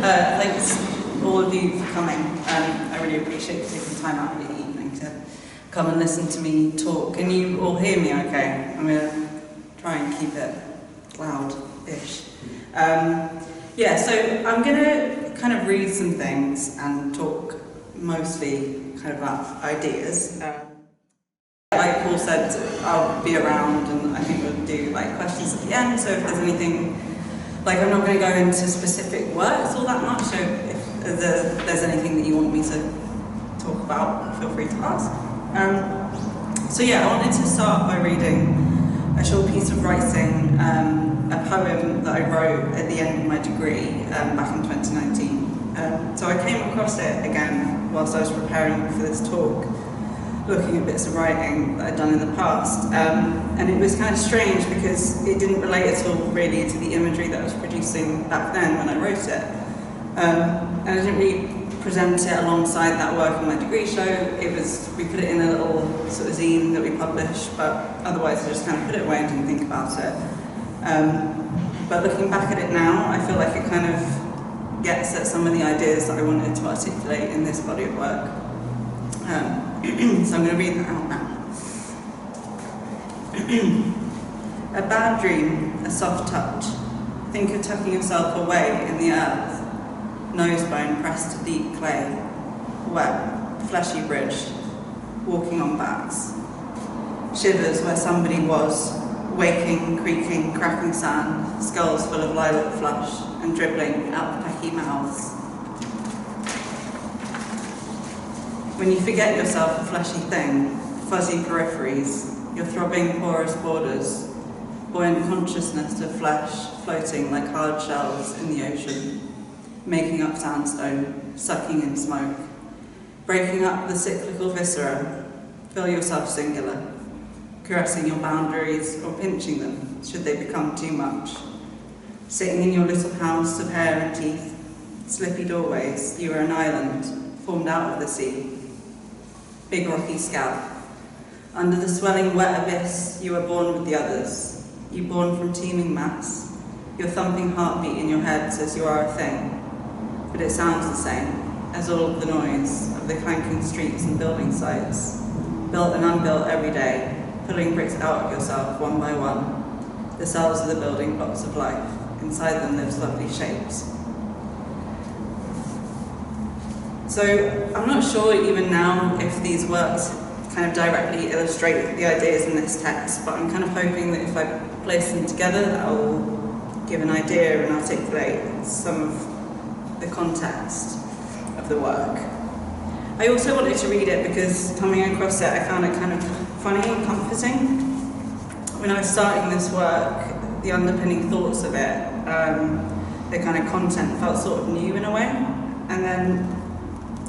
Thanks all of you for coming. I really appreciate you taking time out of your evening to come and listen to me talk. Can you all hear me okay? I'm going to try and keep it loud-ish. So I'm going to kind of read some things and talk mostly kind of about ideas. Like Paul said, I'll be around and I think we'll do like questions at the end, so if there's anything, like I'm not going to go into specific works all that much, so if there's anything that you want me to talk about, feel free to ask. I wanted to start by reading a short piece of writing, a poem that I wrote at the end of my degree back in 2019. So I came across it again whilst I was preparing for this talk, looking at bits of writing that I'd done in the past, and it was kind of strange because it didn't relate at all really to the imagery that I was producing back then when I wrote it. And I didn't really present it alongside that work in my degree show. We put it in a little sort of zine that we published, but otherwise I just kind of put it away and didn't think about it. But looking back at it now, I feel like it kind of gets at some of the ideas that I wanted to articulate in this body of work. So I'm going to read that out now. A bad dream, a soft touch. Think of tucking yourself away in the earth. Nose bone pressed to deep clay. Wet, fleshy bridge. Walking on backs. Shivers where somebody was. Waking, creaking, cracking sand. Skulls full of lilac flush and dribbling out pecky mouths. When you forget yourself a fleshy thing, fuzzy peripheries, your throbbing porous borders, buoyant consciousness of flesh floating like hard shells in the ocean, making up sandstone, sucking in smoke, breaking up the cyclical viscera, feel yourself singular, caressing your boundaries or pinching them should they become too much, sitting in your little house of hair and teeth, slippy doorways, you are an island, formed out of the sea. Big rocky scalp. Under the swelling wet abyss, you were born with the others. You born from teeming mass. Your thumping heartbeat in your head says you are a thing. But it sounds the same as all of the noise of the clanking streets and building sites, built and unbuilt every day, pulling bricks out of yourself one by one. The cells are the building blocks of life. Inside them lives lovely shapes. So I'm not sure even now if these works kind of directly illustrate the ideas in this text, but I'm kind of hoping that if I place them together, that will give an idea and articulate some of the context of the work. I also wanted to read it because coming across it, I found it kind of funny and comforting. When I was starting this work, the underpinning thoughts of it, the kind of content felt sort of new in a way, and then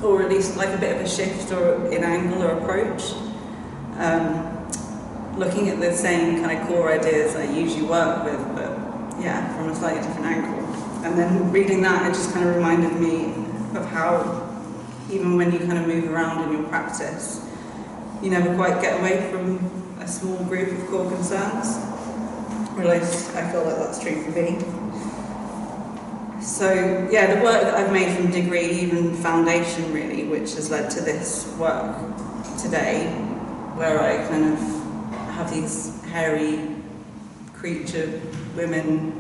or at least like a bit of a shift or in angle or approach. Looking at the same kind of core ideas I usually work with, but yeah, from a slightly different angle. And then reading that, it just kind of reminded me of how even when you kind of move around in your practice, you never quite get away from a small group of core concerns. Or at least I feel like that's true for me. So yeah, the work that I've made from degree, even foundation really, which has led to this work today, where I kind of have these hairy creature women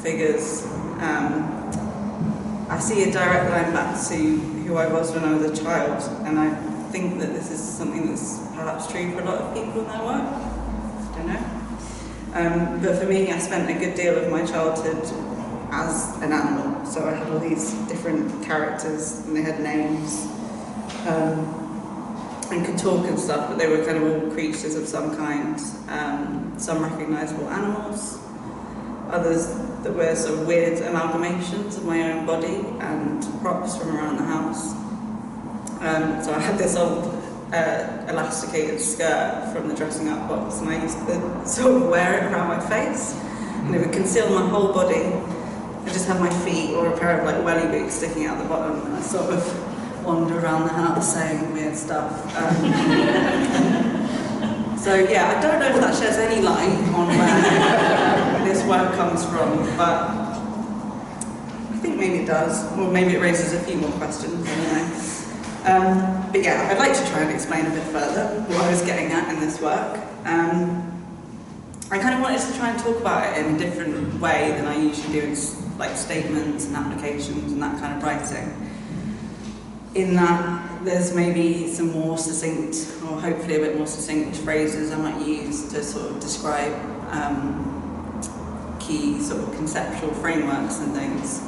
figures. I see a direct line back to who I was when I was a child, and I think that this is something that's perhaps true for a lot of people in their work. I don't know. But for me, I spent a good deal of my childhood as an animal, so I had all these different characters and they had names and could talk and stuff, but they were kind of all creatures of some kind, some recognisable animals, others that were sort of weird amalgamations of my own body and props from around the house. So I had this old elasticated skirt from the dressing up box, and I used to sort of wear it around my face, and it would conceal my whole body. I just have my feet or a pair of like welly boots sticking out the bottom, and I sort of wander around the house saying weird stuff. So yeah, I don't know if that sheds any light on where this work comes from, but I think maybe it does, or maybe it raises a few more questions, I don't know. But yeah, I'd like to try and explain a bit further what I was getting at in this work. I kind of wanted to try and talk about it in a different way than I usually do in like statements and applications and that kind of writing. In that there's maybe some more succinct, or hopefully a bit more succinct phrases I might use to sort of describe key sort of conceptual frameworks and things.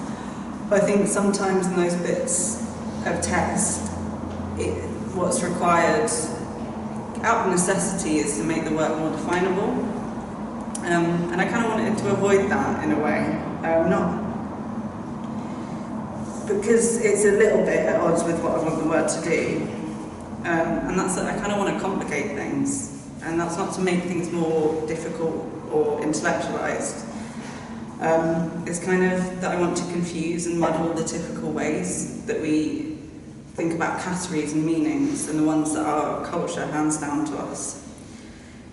But I think sometimes in those bits of text, what's required out of necessity is to make the work more definable. And I kind of wanted to avoid that in a way. Not because it's a little bit at odds with what I want the work to do. And that's that I kind of want to complicate things. And that's not to make things more difficult or intellectualized. It's kind of that I want to confuse and muddle the typical ways that we think about categories and meanings and the ones that our culture hands down to us.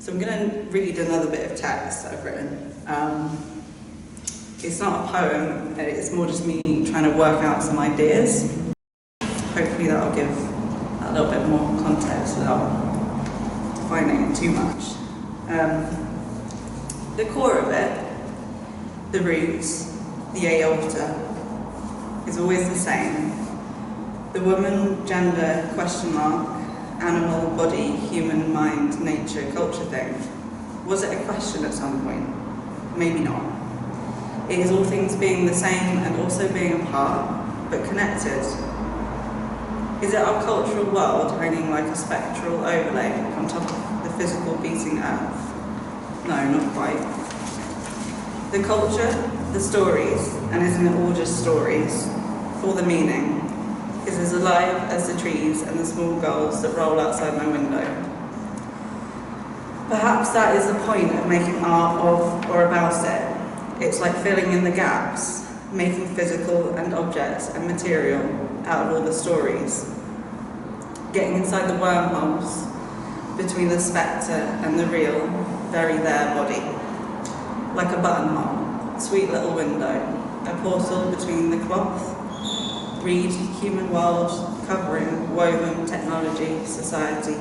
So I'm going to read another bit of text that I've written. It's not a poem, it's more just me trying to work out some ideas. Hopefully that'll give a little bit more context without defining it too much. The core of it, the roots, the aorta, is always the same. The woman, gender, question mark, animal, body, human, mind, nature, culture thing. Was it a question at some point? Maybe not. It is all things being the same and also being apart, but connected. Is it our cultural world hanging like a spectral overlay on top of the physical beating earth? No, not quite. The culture, the stories, and isn't it all just stories, for the meaning, is as alive as the trees and the small gulls that roll outside my window. Perhaps that is the point of making art of or about it. It's like filling in the gaps, making physical and objects and material out of all the stories. Getting inside the wormholes between the spectre and the real, very there body. Like a buttonhole, sweet little window, a portal between the cloth, reed, human world, covering, woven, technology, society,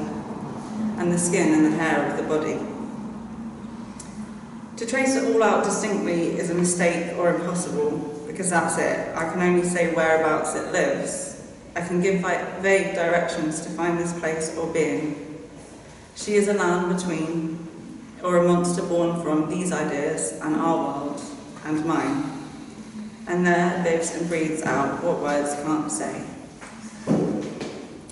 and the skin and the hair of the body. To trace it all out distinctly is a mistake or impossible, because that's it. I can only say whereabouts it lives. I can give vague directions to find this place or being. She is a land between, or a monster born from these ideas and our world and mine. And there lives and breathes out what words can't say.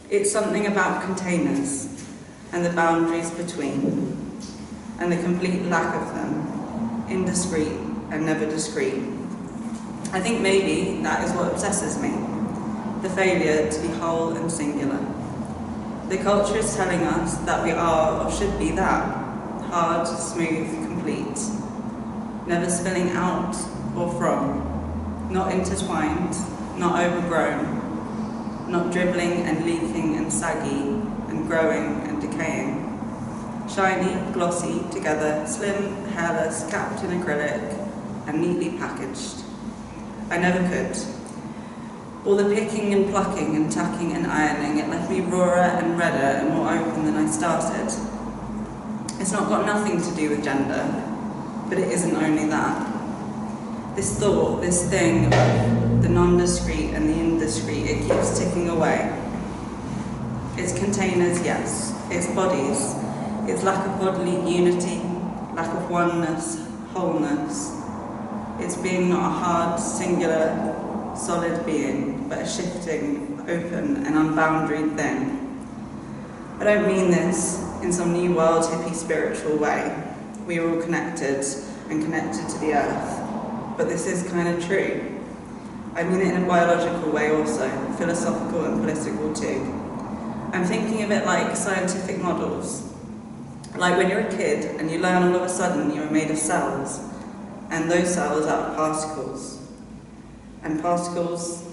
It's something about containers and the boundaries between, and the complete lack of them, indiscreet and never discreet. I think maybe that is what obsesses me, the failure to be whole and singular. The culture is telling us that we are or should be that, hard, smooth, complete, never spilling out or from, not intertwined, not overgrown, not dribbling and leaking and saggy and growing and decaying. Shiny, glossy, together, slim, hairless, capped in acrylic, and neatly packaged. I never could. All the picking and plucking and tucking and ironing, it left me rawer and redder and more open than I started. It's not got nothing to do with gender, but it isn't only that. This thought, this thing of the non-discrete and the indiscreet, it keeps ticking away. It's containers, yes. It's bodies. It's lack of bodily unity, lack of oneness, wholeness. It's being not a hard, singular, solid being, but a shifting, open and unboundaried thing. I don't mean this in some new world hippie spiritual way. We are all connected and connected to the earth. But this is kind of true. I mean it in a biological way also, philosophical and political too. I'm thinking of it like scientific models. Like when you're a kid and you learn all of a sudden you are made of cells, and those cells are particles. And particles,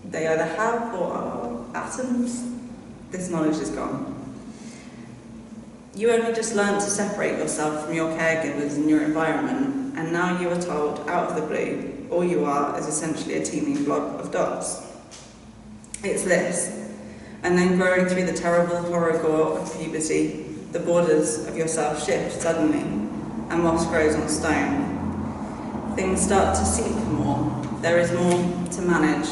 they either have or are atoms. This knowledge is gone. You only just learned to separate yourself from your caregivers and your environment, and now you are told, out of the blue, all you are is essentially a teeming blob of dots. It's this. And then growing through the terrible horror gore of puberty, the borders of yourself shift suddenly, and moss grows on stone. Things start to seep more. There is more to manage.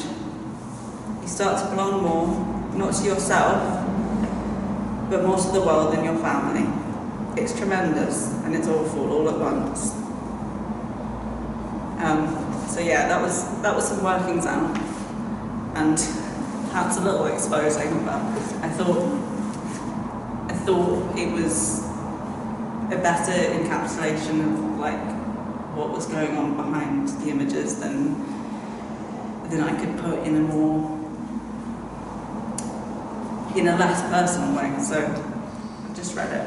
You start to belong more, not to yourself, but more to the world and your family. It's tremendous, and it's awful all at once. So yeah, that was some workings out, and perhaps a little exposing, but I thought it was a better encapsulation of like what was going on behind the images than I could put in a less personal way. So I just read it.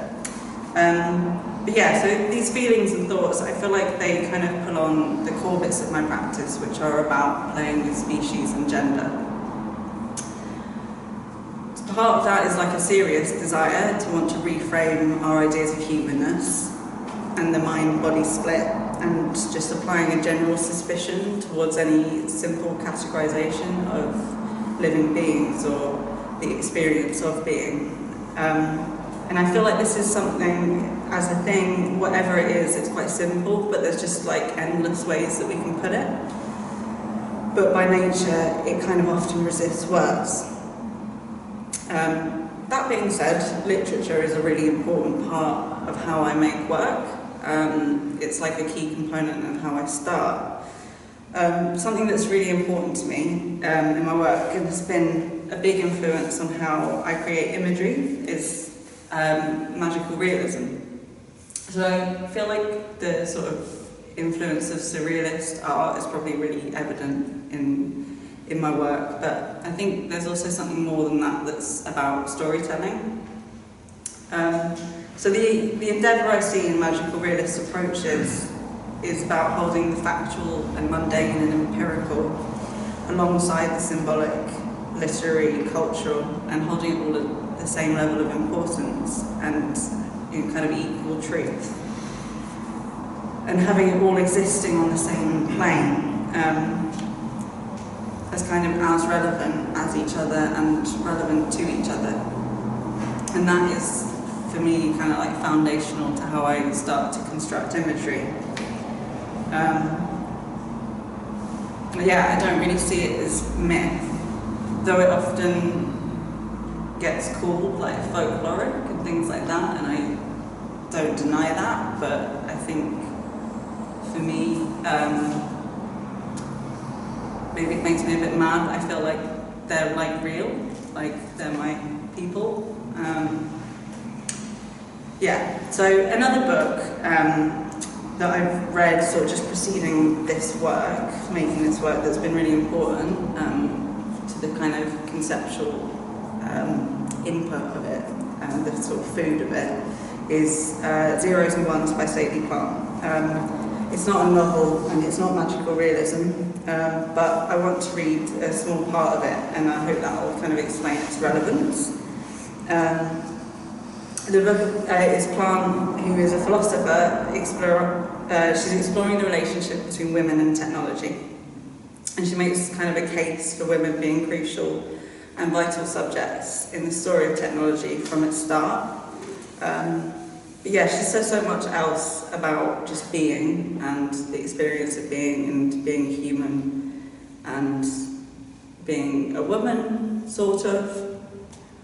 But yeah, so these feelings and thoughts, I feel like they kind of pull on the core bits of my practice, which are about playing with species and gender. Part of that is like a serious desire to want to reframe our ideas of humanness and the mind-body split, and just applying a general suspicion towards any simple categorization of living beings or the experience of being. And I feel like this is something, as a thing, whatever it is, it's quite simple, but there's just like endless ways that we can put it. But by nature, it kind of often resists words. That being said, literature is a really important part of how I make work. It's like a key component of how I start. Something that's really important to me in my work, and has been a big influence on how I create imagery, is magical realism. So I feel like the sort of influence of surrealist art is probably really evident in my work, but I think there's also something more than that that's about storytelling. So the endeavour I see in magical realist approaches is about holding the factual and mundane and empirical alongside the symbolic, literary, cultural, and holding it all at the same level of importance and in kind of equal truth. And having it all existing on the same plane. As kind of as relevant as each other and relevant to each other. And that is, for me, kind of like foundational to how I start to construct imagery. Yeah, I don't really see it as myth, though it often gets called like folkloric and things like that, and I don't deny that, but I think for me, maybe it makes me a bit mad. I feel like they're like real, like they're my people. Yeah, so another book that I've read sort of just preceding this work, making this work, that's been really important to the kind of conceptual input of it, and the sort of food of it, is Zeros and Ones by Stately Plant. It's not a novel and it's not magical realism, but I want to read a small part of it, and I hope that will kind of explain its relevance. The book is Plant, who is a philosopher. She's exploring the relationship between women and technology, and she makes kind of a case for women being crucial and vital subjects in the story of technology from its start. But yeah, she says so much else about just being and the experience of being and being human and being a woman, sort of,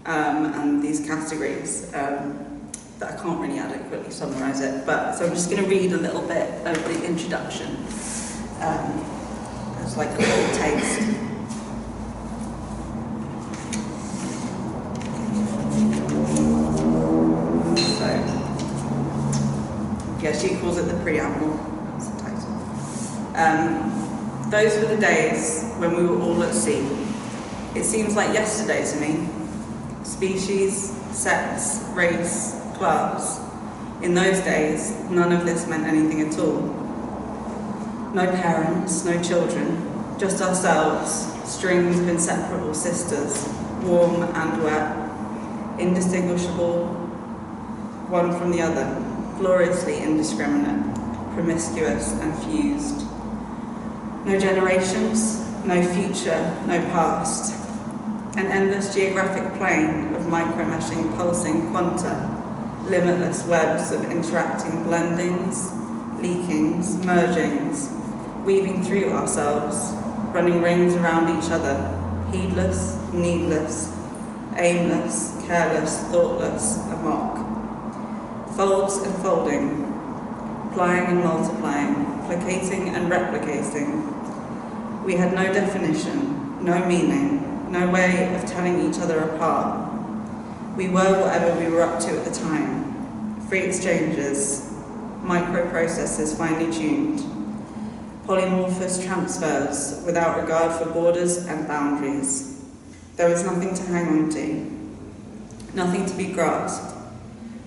and these categories that I can't really adequately summarise it. But so I'm just going to read a little bit of the introduction. It's like a little taste. Yeah, she calls it the preamble. That's the title. Those were the days when we were all at sea. It seems like yesterday to me. Species, sex, race, class. In those days, none of this meant anything at all. No parents, no children, just ourselves, strings of inseparable sisters, warm and wet, indistinguishable one from the other. Gloriously indiscriminate, promiscuous and fused. No generations, no future, no past. An endless geographic plane of micro-meshing, pulsing quanta, limitless webs of interacting blendings, leakings, mergings, weaving through ourselves, running rings around each other, heedless, needless, aimless, careless, thoughtless, amok. Folds and folding, plying and multiplying, placating and replicating. We had no definition, no meaning, no way of telling each other apart. We were whatever we were up to at the time. Free exchanges, microprocessors finely tuned, polymorphous transfers without regard for borders and boundaries. There was nothing to hang on to, nothing to be grasped,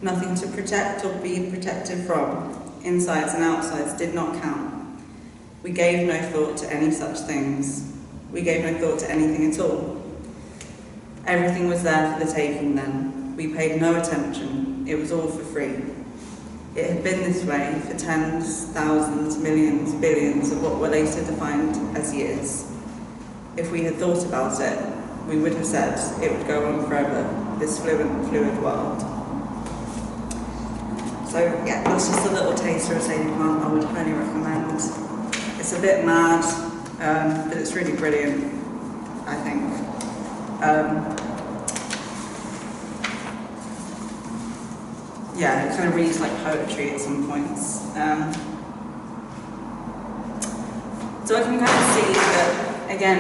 nothing to protect or be protected from. Insides and outsides did not count. We gave no thought to any such things. We gave no thought to anything at all. Everything was there for the taking then. We paid no attention. It was all for free. It had been this way for tens, thousands, millions, billions of what were later defined as years. If we had thought about it, we would have said it would go on forever, this fluid world. So yeah, that's just a little taster of Sadie Plant I would highly recommend. It's a bit mad, but it's really brilliant, I think. Yeah, it kind of reads like poetry at some points. So I can kind of see that, again,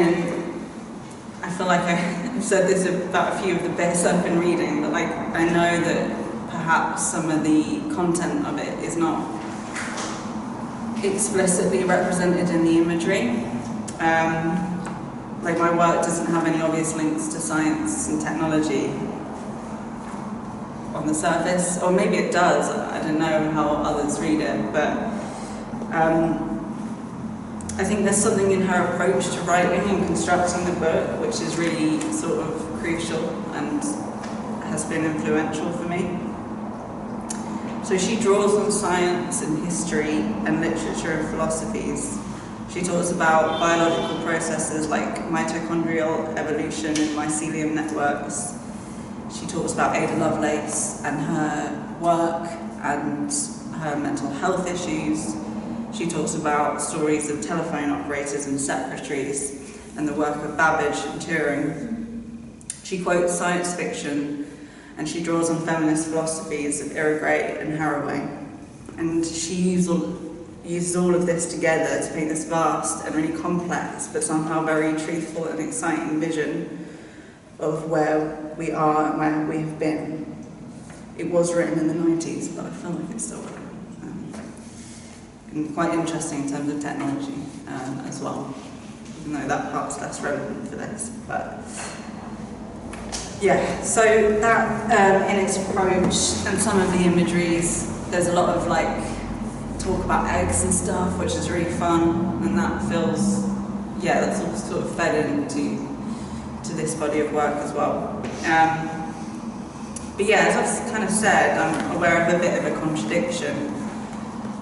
I feel like I've said this about a few of the bits I've been reading, but like I know that perhaps some of the content of it is not explicitly represented in the imagery. Like my work doesn't have any obvious links to science and technology on the surface, or maybe it does, I don't know how others read it, but I think there's something in her approach to writing and constructing the book which is really sort of crucial and has been influential for me. So she draws on science and history and literature and philosophies. She talks about biological processes like mitochondrial evolution and mycelium networks. She talks about Ada Lovelace and her work and her mental health issues. She talks about stories of telephone operators and secretaries and the work of Babbage and Turing. She quotes science fiction and she draws on feminist philosophies of Irigaray and Haraway. And she uses all of this together to paint this vast and really complex but somehow very truthful and exciting vision of where we are and where we have been. It was written in the 90s, but I feel like it's still written. And quite interesting in terms of technology as well, even though that part's less relevant for this. But yeah, so that in its approach and some of the imageries, there's a lot of like talk about eggs and stuff, which is really fun, and that feels, yeah, that's all sort of fed into this body of work as well. But yeah, as I've kind of said, I'm aware of a bit of a contradiction.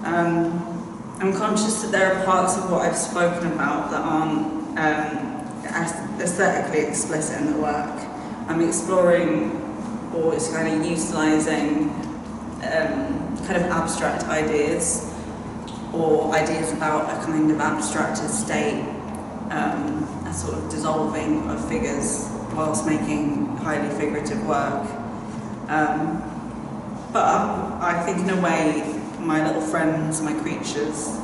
I'm conscious that there are parts of what I've spoken about that aren't aesthetically explicit in the work. I'm exploring or it's kind of utilising kind of abstract ideas or ideas about a kind of abstracted state, a sort of dissolving of figures whilst making highly figurative work. But I think in a way, my little friends, my creatures,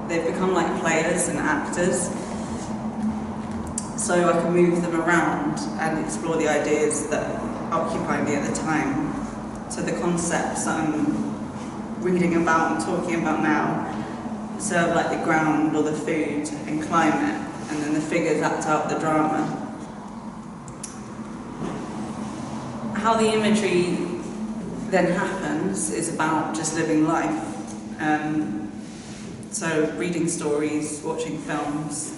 they've become like players and actors. So I can move them around and explore the ideas that occupy me at the time. So the concepts that I'm reading about and talking about now serve like the ground or the food and climate, and then the figures act out the drama. How the imagery then happens is about just living life. So reading stories, watching films,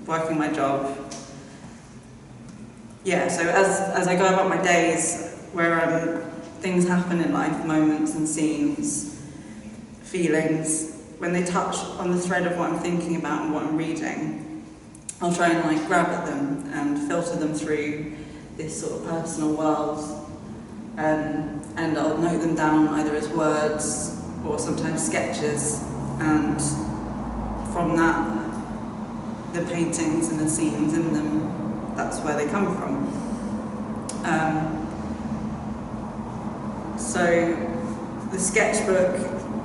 working my job. Yeah, so as I go about my days, where things happen in life, moments and scenes, feelings, when they touch on the thread of what I'm thinking about and what I'm reading, I'll try and like grab at them and filter them through this sort of personal world, and I'll note them down either as words or sometimes sketches, and from that, the paintings and the scenes in them, that's where they come from. So the sketchbook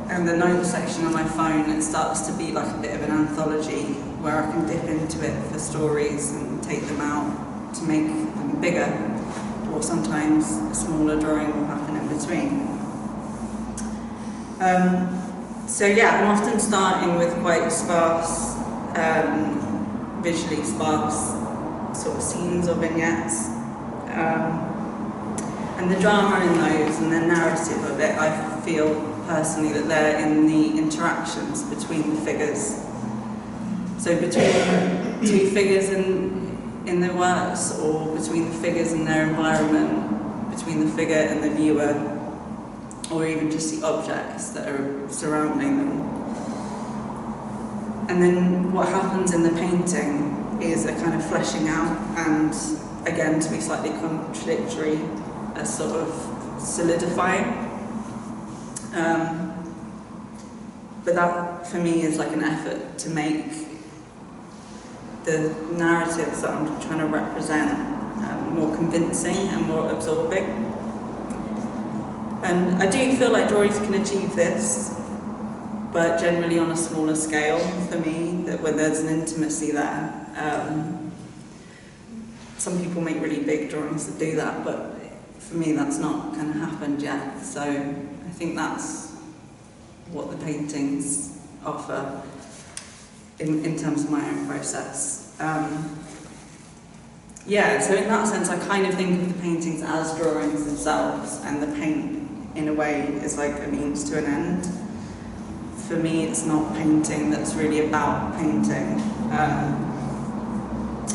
and the notes section on my phone, it starts to be like a bit of an anthology where I can dip into it for stories and take them out to make them bigger, or sometimes a smaller drawing will happen in between. So yeah, I'm often starting with quite sparse, visually sparse sort of scenes or vignettes. And the drama in those and the narrative of it, I feel personally that they're in the interactions between the figures. So between two figures in their works, or between the figures and their environment, between the figure and the viewer, or even just the objects that are surrounding them. And then what happens in the painting is a kind of fleshing out, and again, to be slightly contradictory, a sort of solidifying. But that, for me, is like an effort to make the narratives that I'm trying to represent more convincing and more absorbing. And I do feel like drawings can achieve this, but generally on a smaller scale for me, that when there's an intimacy there. Some people make really big drawings that do that, but for me that's not kind of happened yet. So I think that's what the paintings offer in terms of my own process. Yeah, so in that sense I kind of think of the paintings as drawings themselves, and the paint in a way is like a means to an end. For me it's not painting that's really about painting.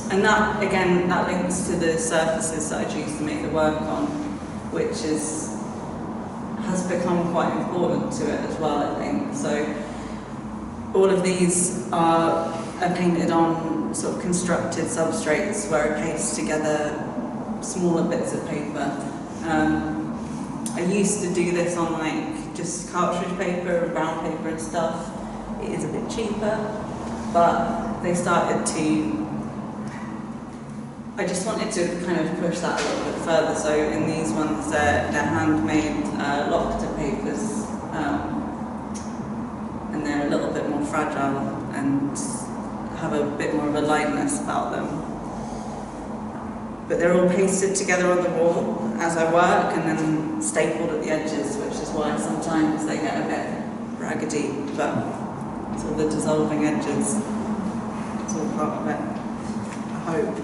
And that, again, that links to the surfaces that I choose to make the work on, which has become quite important to it as well, I think. So all of these are painted on sort of constructed substrates where I paste together smaller bits of paper. I used to do this on like just cartridge paper and brown paper and stuff. It is a bit cheaper, but they started to I just wanted to kind of push that a little bit further. So in these ones, they're handmade Lochta papers, and they're a little bit more fragile and have a bit more of a lightness about them. But they're all pasted together on the wall as I work, and then stapled at the edges, which is why sometimes they get a bit raggedy, but it's all the dissolving edges. It's all part of it, I hope.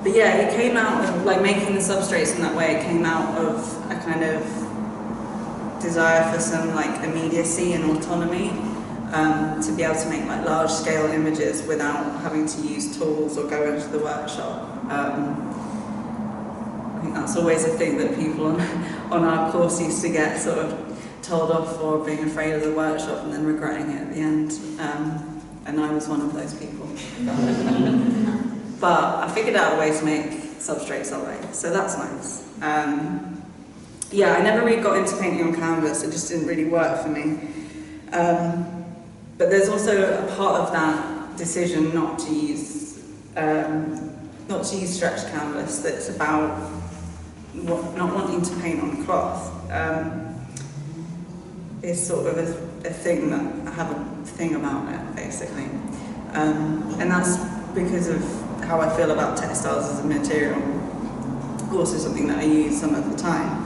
But yeah, it came out of, like, making the substrates in that way, it came out of a kind of desire for some like immediacy and autonomy, to be able to make like large scale images without having to use tools or go into the workshop. I think that's always a thing that people on our course used to get sort of told off for, being afraid of the workshop and then regretting it at the end. And I was one of those people. But I figured out a way to make substrates that way, so that's nice. Yeah, I never really got into painting on canvas, it just didn't really work for me. But there's also a part of that decision not to use stretched canvas that's about not wanting to paint on cloth. Is sort of a thing that I have a thing about it, basically. And that's because of how I feel about textiles as a material. Also something that I use some of the time.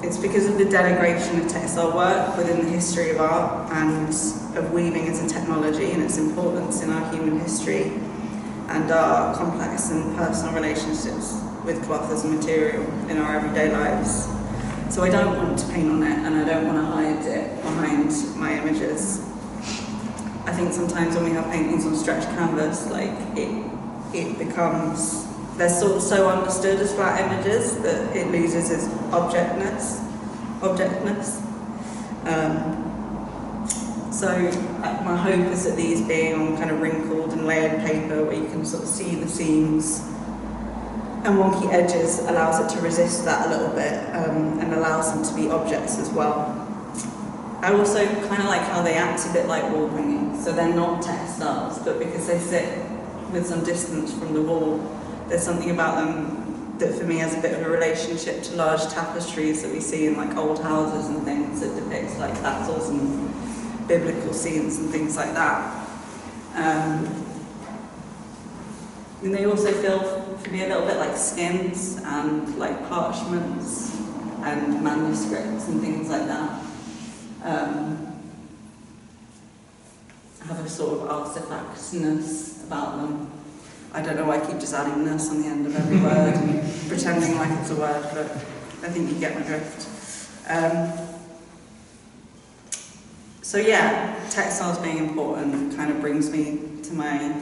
It's because of the denigration of textile work within the history of art and of weaving as a technology and its importance in our human history and our complex and personal relationships with cloth as a material in our everyday lives. So I don't want to paint on it, and I don't want to hide it behind my images. I think sometimes when we have paintings on stretched canvas, like it becomes, they're sort of so understood as flat images that it loses its objectness. objectness. So my hope is that these being on kind of wrinkled and layered paper where you can sort of see the seams and wonky edges allows it to resist that a little bit and allows them to be objects as well. I also kind of like how they act a bit like wall hangings, so they're not textiles, but because they sit with some distance from the wall, there's something about them that for me has a bit of a relationship to large tapestries that we see in like old houses and things that depicts like battles and biblical scenes and things like that. And they also feel for me a little bit like skins and like parchments and manuscripts and things like that. Have a sort of artifactness about them. I don't know why I keep just adding ness on the end of every word and pretending like it's a word, but I think you get my drift. So yeah, textiles being important kind of brings me to my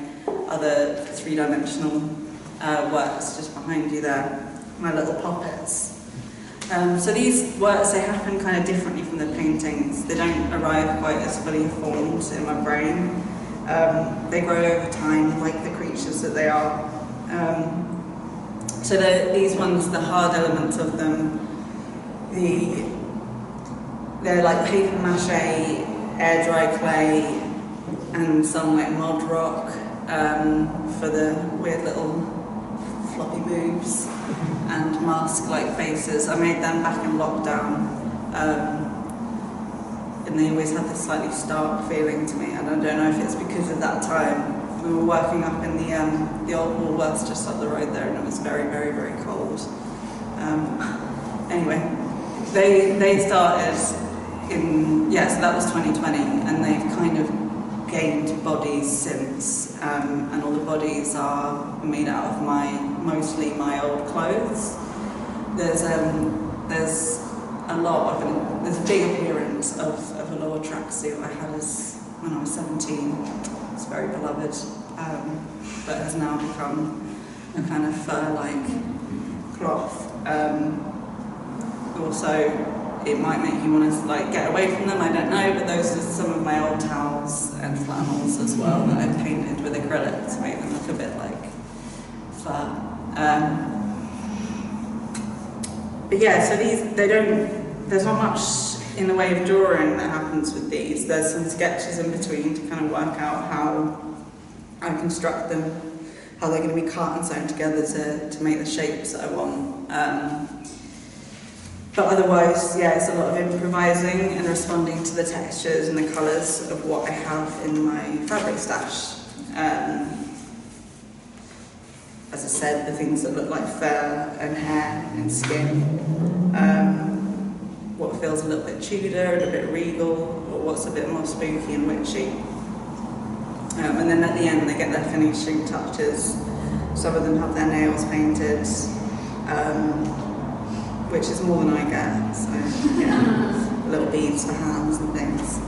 other three-dimensional works just behind you there, my little poppets. So these works, they happen kind of differently from the paintings. They don't arrive quite as fully formed in my brain. They grow over time, like the creatures that they are. So these ones, the hard elements of them, they're like paper mache, air dry clay, and some like mod rock for the weird little floppy boobs and mask-like faces. I made them back in lockdown, and they always had this slightly stark feeling to me, and I don't know if it's because of that time. We were working up in the old Woolworths just up the road there, and it was very, very, very cold. Anyway, they started in, so that was 2020, and they've kind of gained bodies since, and all the bodies are made out of mostly my old clothes. There's a big appearance of a lower tracksuit I had when I was 17. It's very beloved, but has now become a kind of fur-like cloth. Also, it might make you want to like get away from them, I don't know, but those are some of my old towels and flannels as well that I painted with acrylic to make them look a bit like fur. But yeah, so there's not much in the way of drawing that happens with these. There's some sketches in between to kind of work out how I construct them, how they're going to be cut and sewn together to make the shapes that I want. But otherwise, it's a lot of improvising and responding to the textures and the colours of what I have in my fabric stash. As I said, the things that look like fur and hair and skin, what feels a little bit Tudor and a bit regal, or what's a bit more spooky and witchy. And then at the end, they get their finishing touches. Some of them have their nails painted, which is more than I get, so little beads for hands and things.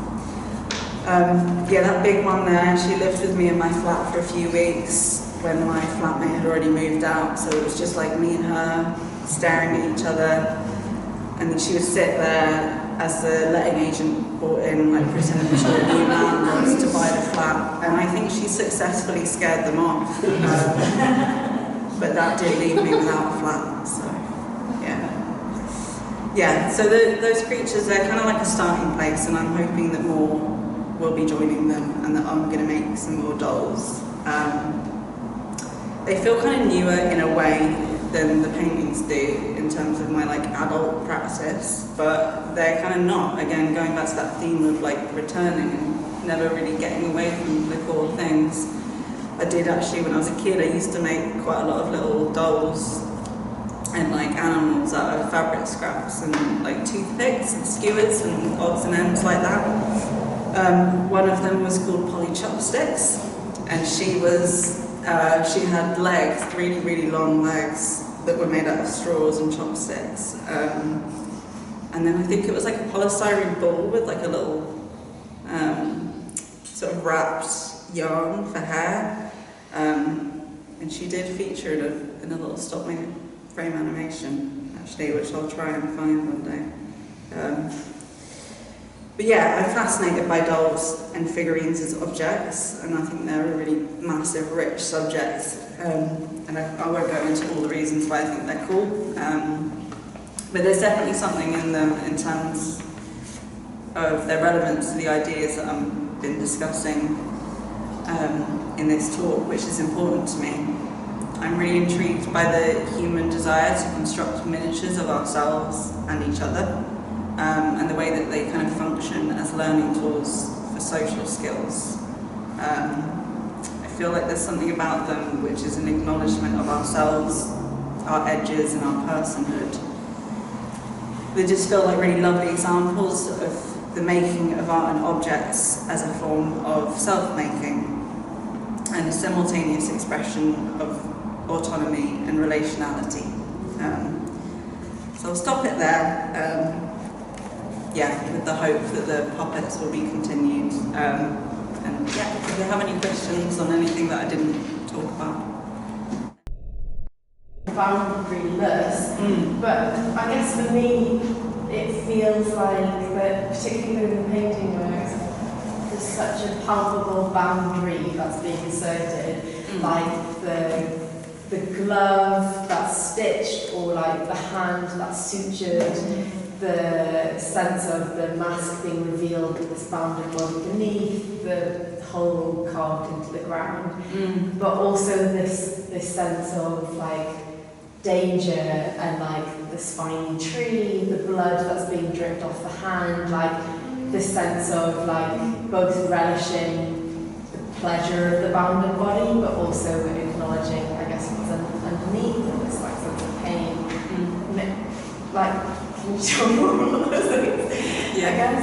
That big one there, she lived with me in my flat for a few weeks when my flatmate had already moved out, so it was just like me and her staring at each other, and then she would sit there as the letting agent brought in, like pretending she was a new landlord to buy the flat, and I think she successfully scared them off, but that did leave me without a flat, so so those creatures, they're kind of like a starting place, and I'm hoping that more will be joining them and that I'm going to make some more dolls. They feel kind of newer in a way than the paintings do in terms of my like adult practice, but they're kind of not. Again, going back to that theme of like returning and never really getting away from the core things. I did actually, when I was a kid, I used to make quite a lot of little dolls and like animals out of fabric scraps and like toothpicks and skewers and odds and ends like that. One of them was called Polly Chopsticks, and she had legs, really, really long legs that were made out of straws and chopsticks. And then I think it was like a polystyrene ball with like a little sort of wrapped yarn for hair. And she did feature in a little stop frame animation, actually, which I'll try and find one day. But yeah, I'm fascinated by dolls and figurines as objects, and I think they're a really massive, rich subject. And I won't go into all the reasons why I think they're cool. But there's definitely something in them in terms of their relevance to the ideas that I've been discussing in this talk, which is important to me. I'm really intrigued by the human desire to construct miniatures of ourselves and each other, and the way that they kind of function as learning tools for social skills. I feel like there's something about them which is an acknowledgement of ourselves, our edges and our personhood. They just feel like really lovely examples of the making of art and objects as a form of self-making and a simultaneous expression of autonomy and relationality. So I'll stop it there. With the hope that the puppets will be continued. And if you have any questions on anything that I didn't talk about. Boundaryless, but I guess for me it feels like that, particularly in the painting works, there's such a palpable boundary that's being inserted, like the glove that's stitched, or like the hand that's sutured, the sense of the mask being revealed with this bounded body beneath, the hole carved into the ground, but also this sense of like danger and like the spiny tree, the blood that's being dripped off the hand, like this sense of like both relishing the pleasure of the bounded body, but also acknowledging, I guess, what's underneath and this like sense of pain. Like, can you show more of those things? Yeah. I guess.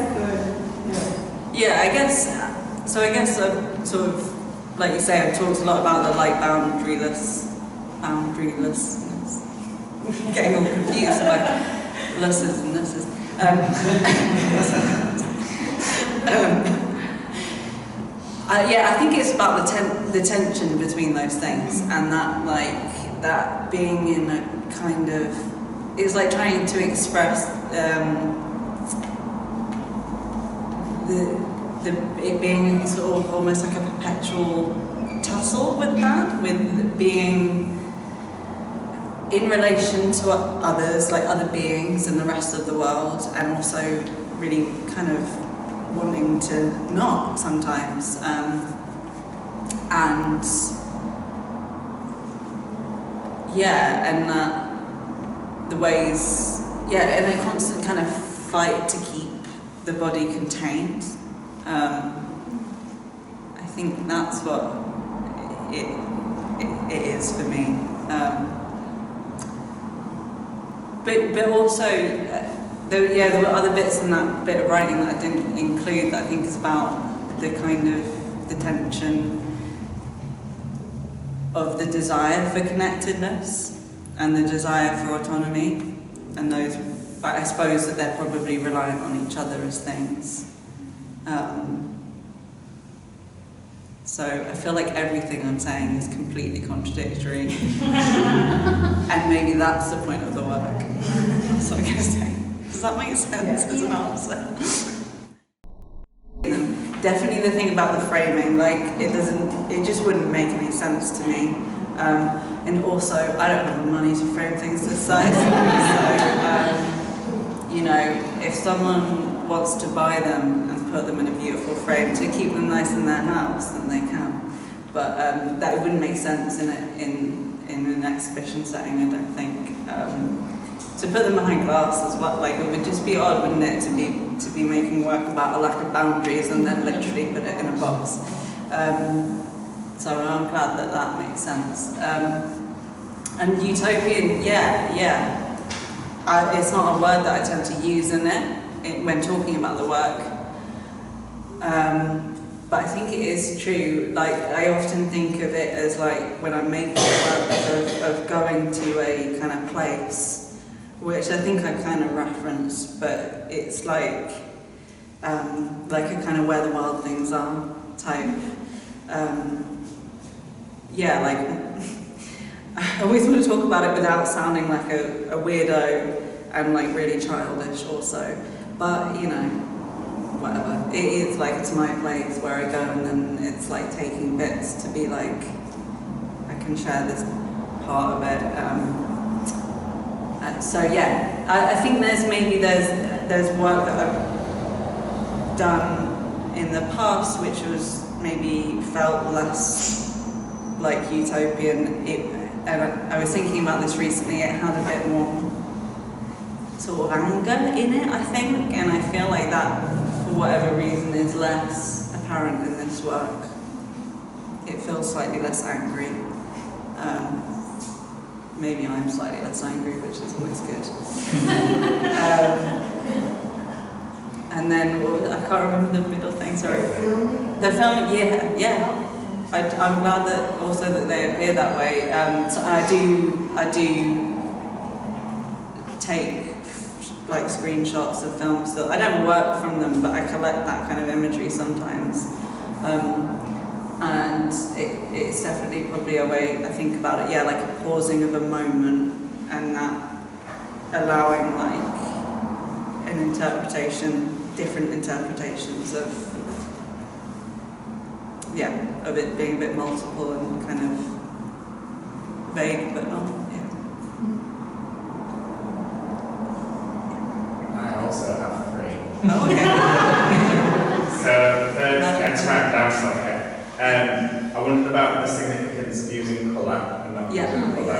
Yeah, I guess I've sort of, like you say, I've talked a lot about the like boundarylessness. Getting all confused by lesses and lesses. I think it's about the tension between those things, and that being in a kind of, it's like trying to express it being sort of almost like a perpetual tussle with being in relation to others, like other beings and the rest of the world, and also really kind of wanting to not sometimes. And the ways, and a constant kind of fight to keep the body contained. I think that's what it is for me. But also, there were other bits in that bit of writing that I didn't include that I think is about the kind of the tension of the desire for connectedness and the desire for autonomy, and those, I suppose that they're probably reliant on each other as things. So I feel like everything I'm saying is completely contradictory. And maybe that's the point of the work. So I'm going to say, does that make sense as an answer? Definitely the thing about the framing, like it just wouldn't make any sense to me. And also, I don't have the money to frame things this size. So, if someone wants to buy them and put them in a beautiful frame to keep them nice in their house, then they can. But that wouldn't make sense in an exhibition setting, I don't think. To put them behind glass as well, like it would just be odd, wouldn't it, to be making work about a lack of boundaries and then literally put it in a box. So I'm glad that makes sense. And utopian, it's not a word that I tend to use in it when talking about the work. But I think it is true. Like, I often think of it as like when I'm making work of going to a kind of place, which I think I kind of referenced, but it's like a kind of where the wild things are type. I always want to talk about it without sounding like a weirdo and like really childish also. But, you know, whatever. It is like, it's my place where I go, and then it's like taking bits to be like, I can share this part of it. So yeah, I think there's work that I've done in the past which was maybe felt less like utopian. And I was thinking about this recently. It had a bit more sort of anger in it, I think, and I feel like that, for whatever reason, is less apparent in this work. It feels slightly less angry. Maybe I'm slightly less angry, which is always good. And then, I can't remember the middle thing, sorry. The film, yeah. I'm glad that also that they appear that way. So I do take like screenshots of films that I don't work from them, but I collect that kind of imagery sometimes. And it's definitely probably a way I think about it, like a pausing of a moment, and that allowing like an interpretation, different interpretations of it being a bit multiple and kind of vague, but not, I also have 3. Oh, okay. So, first, to write down something. I wondered about the significance of using colour and not using colour.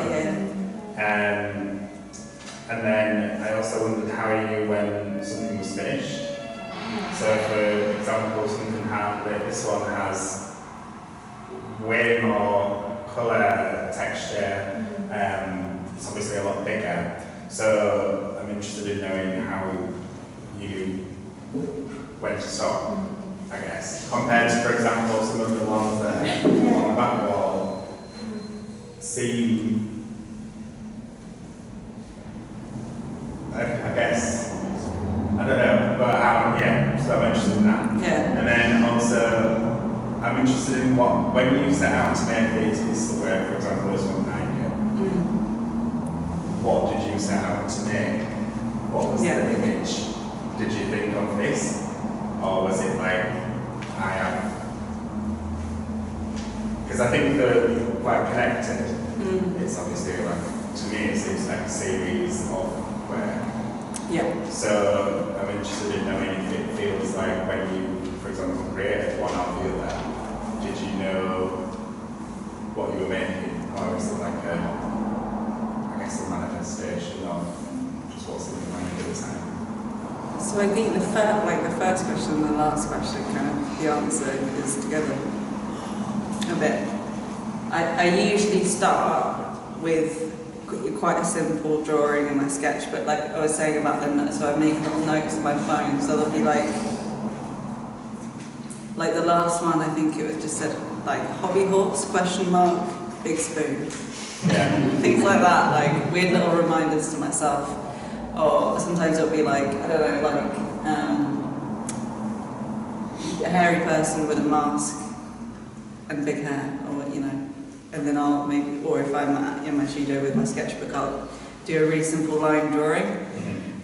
And then I also wondered how you knew when something was finished. So, for example, this one has way more colour, texture. It's obviously a lot bigger. So I'm interested in knowing how you went to stop, I guess, compared to, for example, some of the ones that on the back wall seem, I guess, I don't know, but so I'm interested in that. Yeah. And then also, I'm interested in when you set out to make these pieces of work, for example, this one behind you, what did you set out to make? What was the image? Did you think of this? Or was it like, I am? Because I think they're quite connected. It's obviously like, to me it seems like a series of work. Yeah. So I'm interested in knowing if it feels like when you, for example, created one or the other, did you know what you were making? Or was it like a manifestation of just what's in your mind at the time? So I think the first question and the last question, kind of the answer is together a bit. I usually start with quite a simple drawing in my sketch, but like I was saying about the notes, so I make little notes on my phone, so there'll be like the last one, I think it was just said like hobby horse, ? Big spoon. Yeah. Things like that, like weird little reminders to myself. Or sometimes it'll be like, I don't know, like a hairy person with a mask and big hair, or and then I'll maybe, or if I'm in my studio with my sketchbook, I'll do a really simple line drawing.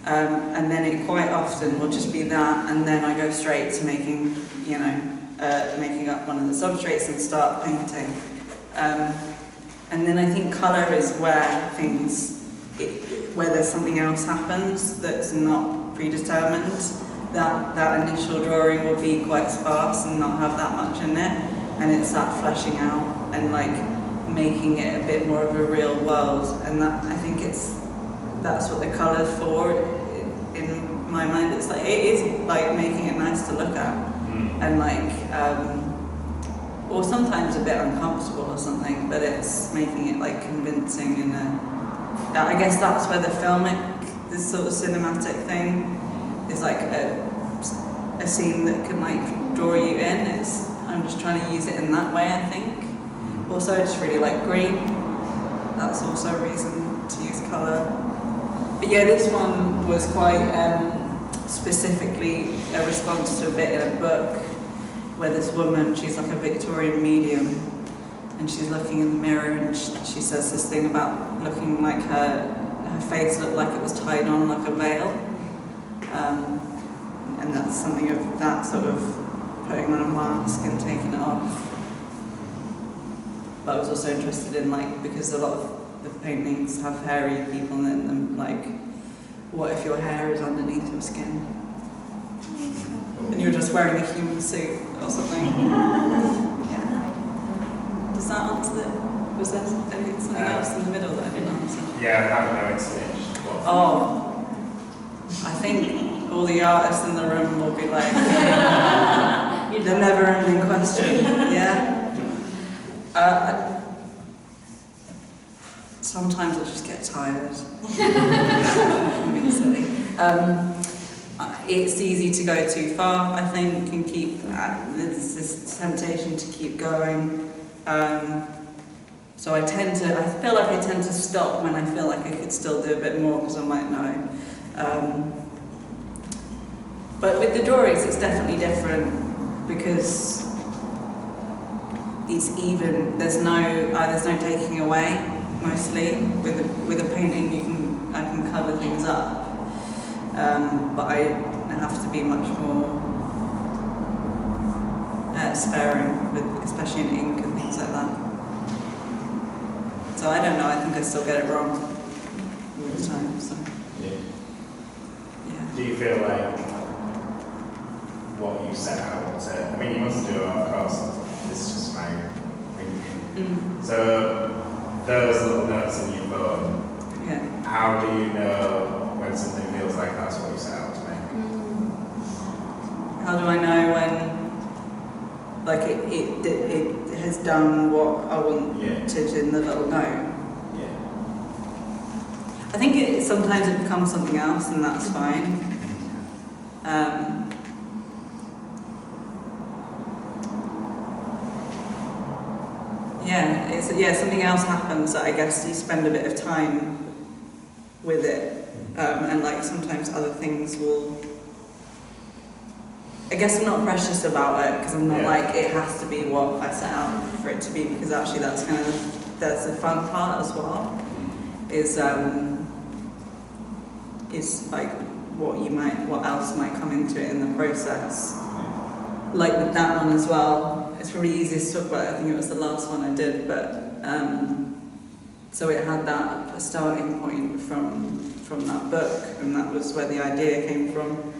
And then it quite often will just be that, and then I go straight to making, making up one of the substrates and start painting. And then I think colour is where where there's something else happens that's not predetermined. That initial drawing will be quite sparse and not have that much in it, and it's that fleshing out and like making it a bit more of a real world. And that, I think that's what the colour's for. In my mind, it is like making it nice to look at, and like or sometimes a bit uncomfortable or something, but it's making it like convincing. And I guess that's where this sort of cinematic thing is like a scene that can like draw you in. I'm just trying to use it in that way, I think. Also, I just really like green. That's also a reason to use colour. But yeah, this one was quite specifically a response to a bit in a book where this woman, she's like a Victorian medium, and she's looking in the mirror, and she says this thing about looking like her face looked like it was tied on like a veil. and that's something of that sort of putting on a mask and taking it off. But I was also interested in, like, because a lot of the paintings have hairy people in them, like, what if your hair is underneath your skin? And you're just wearing a human suit or something. Yeah. Does that answer it? Was there something else in the middle that I didn't answer? Yeah, I don't know, it's finished. Oh, I think all the artists in the room will be like, the never-ending question. Yeah. Sometimes I just get tired. I'm being silly. It's easy to go too far, I think, and there's this temptation to keep going. So I feel like I tend to stop when I feel like I could still do a bit more, because I might know. But with the drawings, it's definitely different, because it's even. There's no taking away. Mostly with a painting, I can cover things up, but I have to be much more sparing, especially in ink and things like that. So I don't know. I think I still get it wrong all the time. So Yeah. yeah. Do you feel like what you set out to? I mean, you must do it, of course. This is just my thinking. So those little notes in your phone. Yeah. How do you know when something feels like that's what you set out to make? How do I know when, like, it has done what I wanted in the little note? Yeah. I think sometimes it becomes something else, and that's fine. Something else happens that I guess you spend a bit of time with it, and like sometimes other things will. I guess I'm not precious about it, because I'm not like it has to be what I set out for it to be, because actually that's the fun part as well. Is like what else might come into it in the process. Like with that one as well, it's probably easiest to talk about. I think it was the last one I did, but so it had a starting point from that book, and that was where the idea came from.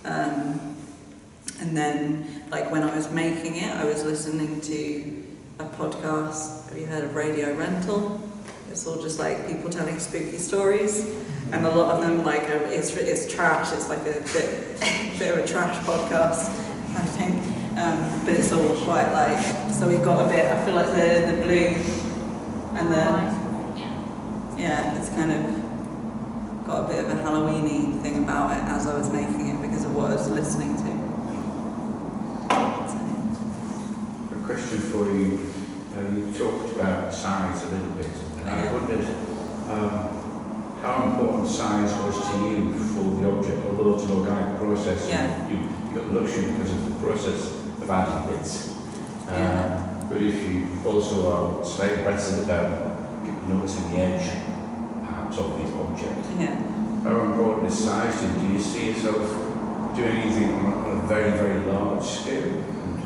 And then, like when I was making it, I was listening to a podcast. Have you heard of Radio Rental? It's all just like people telling spooky stories, and a lot of them like it's trash. It's like a bit of a trash podcast, I think. But it's all quite like, so we've got a bit. I feel like the blue and it's kind of got a bit of a Halloweeny thing about it as I was making it, because of what I was listening to. A question for you. You talked about size a little bit, and I wondered how important size was to you for the object, although it's an organic process. Yeah. You got the luxury because of the process of adding bits. But if you also are slightly reticent about noticing the edge, perhaps, of the object, how important is size? Do you see yourself doing anything on a very, very large scale? And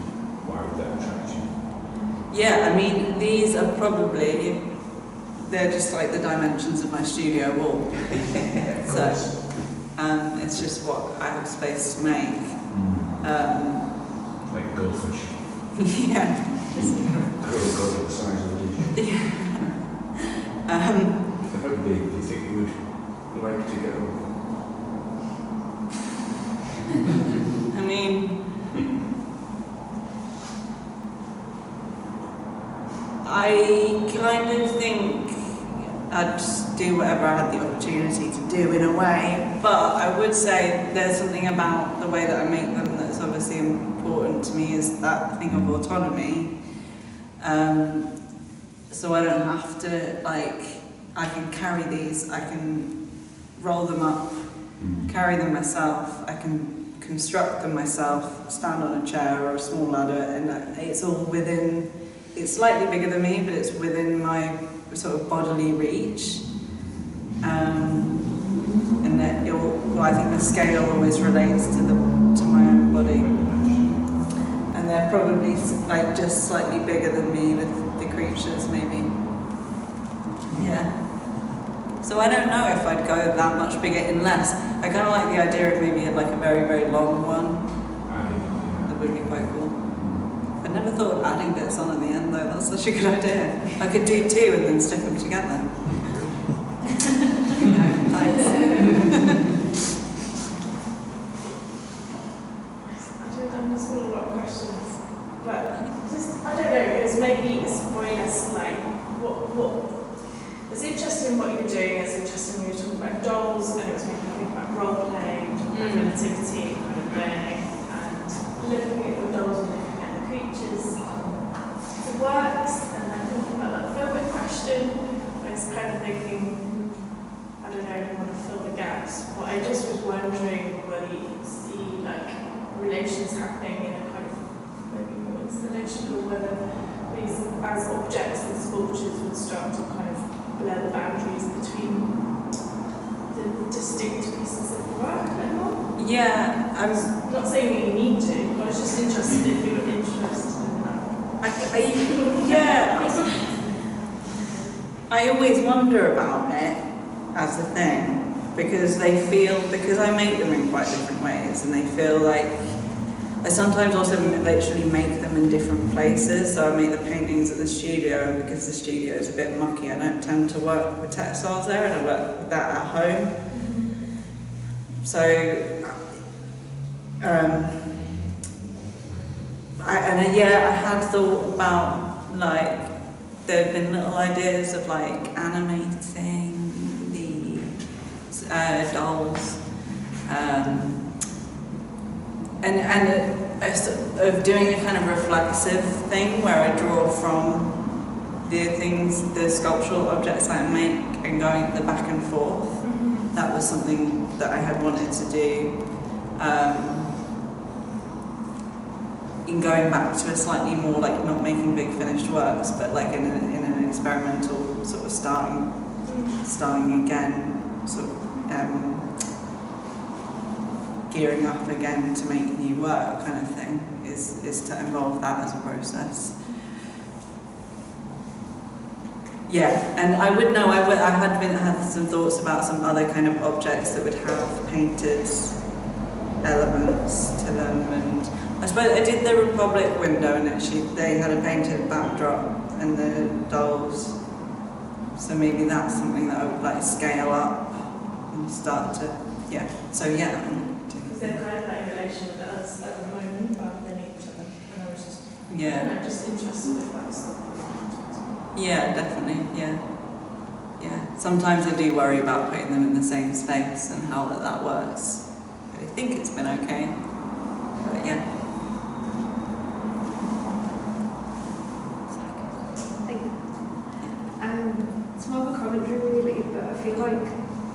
why would that attract you? Yeah, I mean, these are they're just like the dimensions of my studio wall. So, it's just what I have space to make. Like goldfish. Yeah. Go the size of the dish. Yeah. How big do you think you would like to go? I mean, I kind of think I'd just do whatever I had the opportunity to do in a way, but I would say there's something about the way that I make them that's obviously important to me, is that thing of autonomy. So I don't have to, like, I can carry these, I can roll them up, carry them myself, I can construct them myself, stand on a chair or a small ladder, and it's all within. It's slightly bigger than me, but it's within my sort of bodily reach. And that I think the scale always relates to the to my own body. And they're probably like just slightly bigger than me, the creatures maybe. Yeah. So I don't know if I'd go that much bigger unless I kind of like the idea of maybe like a very, very long one. That would be quite cool. I never thought of adding bits on at the end though. That's such a good idea. I could do two and then stick them together. Thanks. I'm just got a lot of questions, but just I don't know. It's maybe it's pointless. Like what? It's interesting what you were doing. It's interesting you were talking about dolls, and it was making me think about role playing, relativity, kind of learning, and looking at the dolls and looking at the creatures. It works, and then thinking about that further question. I was kind of thinking, I don't know, I want to fill the gaps. But I just was wondering whether you could see like relations happening in a kind of maybe more installation, or whether these as objects and sculptures would start to kind of blur the boundaries between the distinct pieces of work anymore. Yeah, I'm not saying that you need to, but I was just interested if you were interested in that. I always wonder about it as a thing because I make them in quite different ways and they feel like I sometimes also literally make them in different places. So I make the paintings at the studio, and because the studio is a bit mucky, I don't tend to work with textiles there, and I work with that at home. So, I had thought about like there have been little ideas of like animating the dolls. Of doing a kind of reflexive thing where I draw from the sculptural objects I make and going the back and forth. That was something that I had wanted to do. In going back to a slightly more like not making big finished works, but like in an experimental sort of starting again, sort of gearing up again to make new work kind of thing is to involve that as a process. Yeah, and I would know, I had some thoughts about some other kind of objects that would have painted elements to them, and I suppose I did the Republic window and they had a painted backdrop and the dolls, so maybe that's something that I would like scale up and start to, Is there kind of like relation with us at the moment rather than each other? And I was just, I'm just interested if that's something. Yeah, definitely, yeah. Sometimes I do worry about putting them in the same space and how that works. But I think it's been okay. But yeah. Thank you. It's more of a commentary really, but I feel like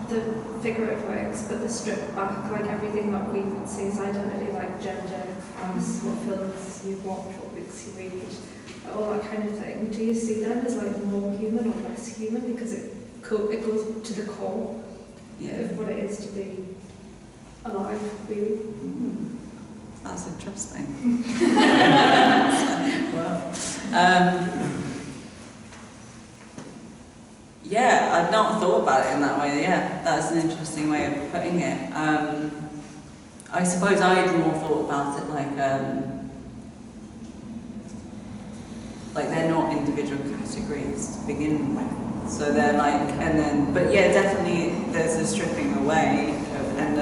the figurative works, but the stripped back, like everything that we would see as identity, like gender, class, what films you watch, what books you read, all that kind of thing. Do you see them as like more human or less human? Because it goes to the core of what it is to be alive, really. That's interesting. Wow. I'd not thought about it in that way. Yeah, that's an interesting way of putting it. I suppose I'd more thought about it like they're not individual categories to begin with. So they're like, but yeah, definitely there's a stripping away of, and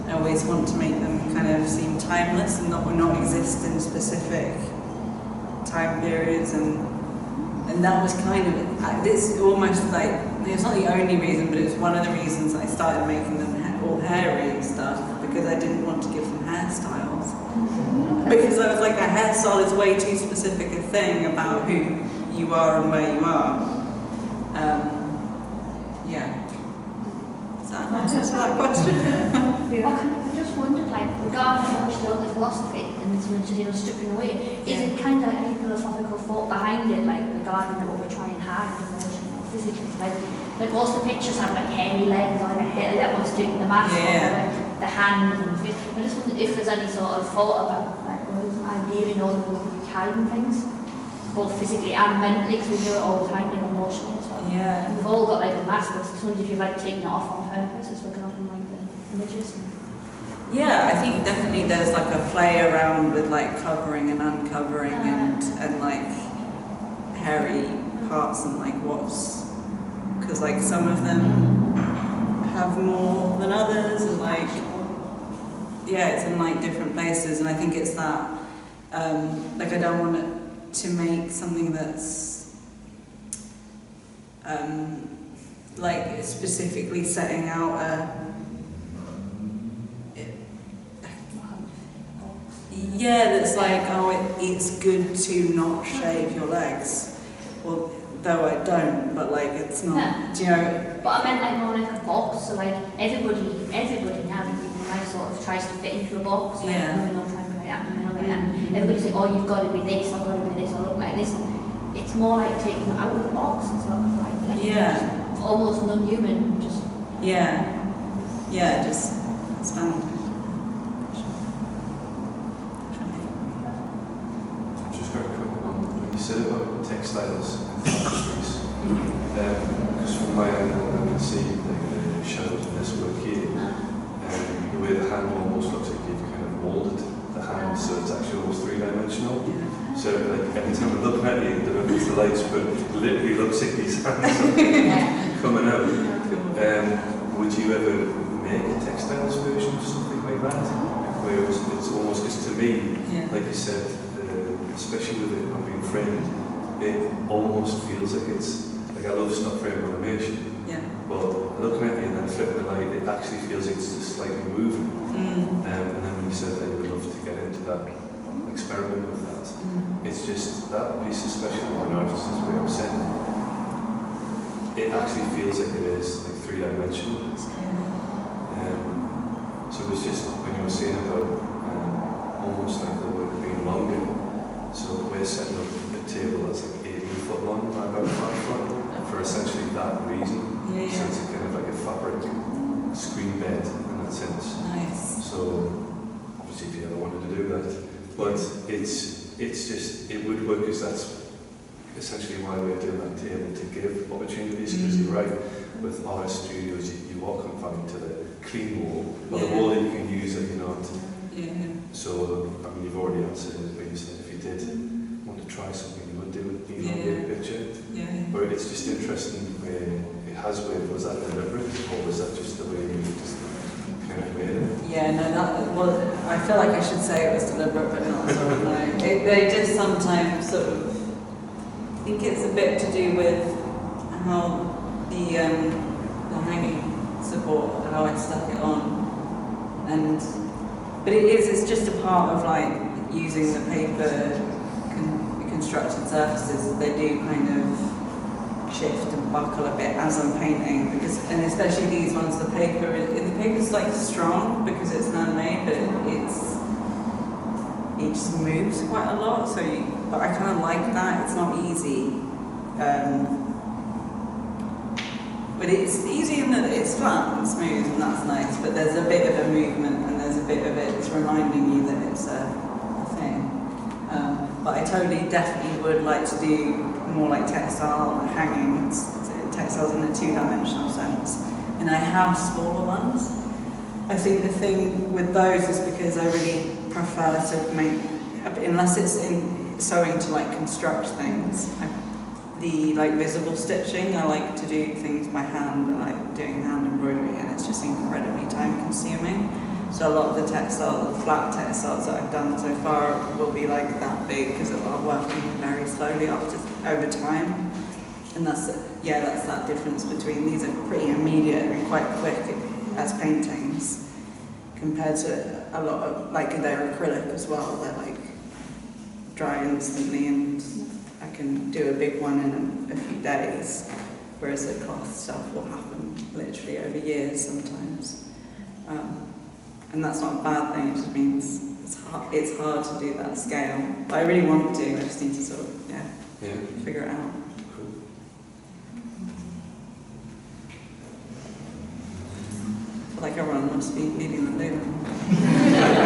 I always want to make them kind of seem timeless and not exist in specific time periods, and that was kind of this almost like it's not the only reason, but it was one of the reasons I started making them all hairy and stuff, because I didn't want to give them hairstyles, because I was like, a hairstyle is way too specific a thing about who you are and where you are. Is that an answer to that question? I just wondered, like, regarding how much the philosophy and it's stripping away, is it kind of like any philosophical thought behind it, like regarding what we're trying hard emotionally or physically? Like most of the pictures have like hairy legs or like a hair, that one's doing the mask, Yeah. or like the hand and the face. I just wondered if there's any sort of thought about like, idea in all the hiding things, both physically and mentally, because we do it all the time, and emotionally as well. Yeah. And we've all got like a mask, but I just wondered if you've like taken it off on purpose as we're going from like the images. Yeah, I think definitely there's like a play around with like covering and uncovering and like hairy parts and like what's, because like some of them have more than others and like, yeah, it's in like different places, and I think it's that, like I don't want it to make something that's like specifically setting out that's like, oh, it's good to not shave your legs. Well, though I don't, but like it's not, Yeah. do you know? But I meant like more like a box, so like everybody now like sort of tries to fit into a box, like Yeah. moving on, trying to like that, moving on like that. And everybody's like, oh, you've got to be this, I've got to be this, I look like this. It's more like taking it out of the box and sort of like Yeah. almost non-human, just Yeah, just expand. Just very quick one. When you said about textiles and tapestries, because from my angle I can see like, the shadows in this work here, the way the hand almost looks like you've kind of molded the hand, so it's actually almost three-dimensional. So like every time I'm looking at you, I don't know if it's the lights, but it literally looks like these hands are coming out. Would you ever make a textiles version of something like that? Where it's almost, because to me, like you said, especially with it not being framed, it almost feels like it's, like I love stop frame animation, but looking at it and then flipping the light, it actually feels like it's just slightly moving. And then when you said that you would love to get into that, experiment with that, it's just that piece, especially for an artist, is where I'm saying, it actually feels like it is like three-dimensional. So it was just, when you were saying about almost like the work being longer, so we're setting up a table that's like 18 foot long by about 5 foot for essentially that reason. So it's kind of like a fabric screen bed in that sense. Nice. So obviously if you ever wanted to do that, but it's just, it would work because that's essentially why we're doing that table, to give opportunities, because you're right, with artist studios you are confined to the clean wall, or the wall that you can use that you're not. So, I mean, you've already answered it, but you said if you did want to try something, you would do it, even on the picture. But it's just interesting where it has worked. Was that deliberate, or was that just the way you just kind of made it? Yeah, no, that, well, I feel like I should say it was deliberate, but not sort of like, they just sometimes sort of, I think it's a bit to do with how the hanging support, how I stuck it on, but it's just a part of like using the paper constructed surfaces. They do kind of shift and buckle a bit as I'm painting, because, and especially these ones, the paper's like strong because it's handmade, but it just moves quite a lot. So, but I kind of like that. It's not easy. But it's easy in that it's flat and smooth, and that's nice, but there's a bit of a movement, and there's a bit of it that's reminding you that it's a thing. But I definitely would like to do more like textile hanging, textiles in a two-dimensional sense. And I have smaller ones. I think the thing with those is because I really prefer to make, unless it's in sewing to like construct things, the like visible stitching, I like to do things by hand. I like doing hand embroidery, and it's just incredibly time consuming. So a lot of the flat textiles that I've done so far will be like that big because I'm working very slowly over time. And that's that difference between these are pretty immediate and quite quick as paintings compared to a lot of, like they're acrylic as well, they're like dry instantly, and I can do a big one in a few days, whereas the cloth stuff will happen literally over years sometimes. And that's not a bad thing, it just means it's hard to do that scale. But I really want to, I just need to sort of, figure it out. Cool. feel like everyone must be leaving the room.